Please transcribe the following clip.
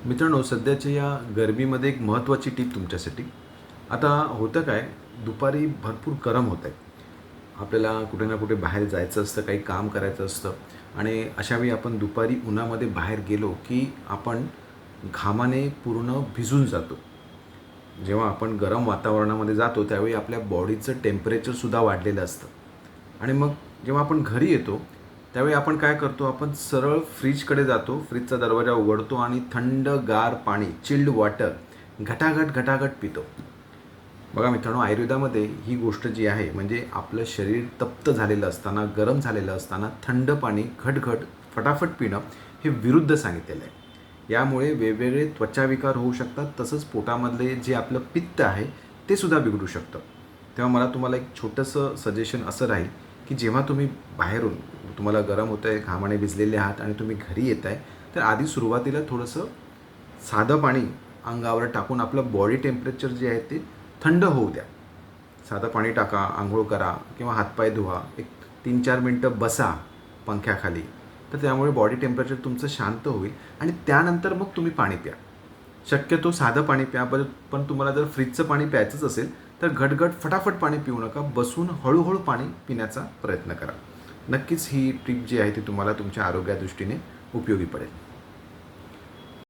मित्रांनो, सध्याच्या या गरमीमध्ये एक महत्त्वाची टीप तुमच्यासाठी. आता होतं काय, दुपारी भरपूर गरम होत आहे. आपल्याला कुठे ना कुठे बाहेर जायचं असतं, काही काम करायचं असतं आणि अशावेळी आपण दुपारी उन्हामध्ये बाहेर गेलो की आपण घामाने पूर्ण भिजून जातो. जेव्हा आपण गरम वातावरणामध्ये जातो त्यावेळी आपल्या बॉडीचं टेम्परेचरसुद्धा वाढलेलं असतं आणि मग जेव्हा आपण घरी येतो त्यावेळी आपण काय करतो, आपण सरळ फ्रीजकडे जातो, फ्रीजचा दरवाजा उघडतो आणि थंडगार पाणी, चिल्ड वॉटर घटाघट घटाघट पितो. बघा मित्रांनो, आयुर्वेदामध्ये ही गोष्ट जी आहे, म्हणजे आपलं शरीर तप्त झालेलं असताना, गरम झालेलं असताना थंड पाणी घटघट फटाफट पिणं हे विरुद्ध सांगितलेलं आहे. यामुळे वेगवेगळे त्वचाविकार होऊ शकतात, तसंच पोटामधले जे आपलं पित्त आहे ते सुद्धा बिघडू शकतं. तेव्हा मला तुम्हाला एक छोटंसं सजेशन असं राहील की जेव्हा तुम्ही बाहेरून, तुम्हाला गरम होतं आहे, घामाने भिजलेले आहात आणि तुम्ही घरी येत आहे, तर आधी सुरुवातीला थोडंसं साधं पाणी अंगावर टाकून आपलं बॉडी टेम्परेचर जे आहे ते थंड होऊ द्या. साधं पाणी टाका, अंघोळ करा किंवा हातपाय धुवा, एक 3-4 मिनटं बसा पंख्याखाली, तर त्यामुळे बॉडी टेम्परेचर तुमचं शांत होईल आणि त्यानंतर मग तुम्ही पाणी प्या. शक्यतो साधं पाणी प्या, पण तुम्हाला जर फ्रीजचं पाणी प्यायचंच असेल तर घटघट फटाफट पाणी पिऊ नका, बसून हळूहळू पाणी पिण्याचा प्रयत्न करा. नक्कीच ही टिप जी आहे ती तुम्हाला तुमच्या आरोग्यादृष्टीने उपयोगी पडेल.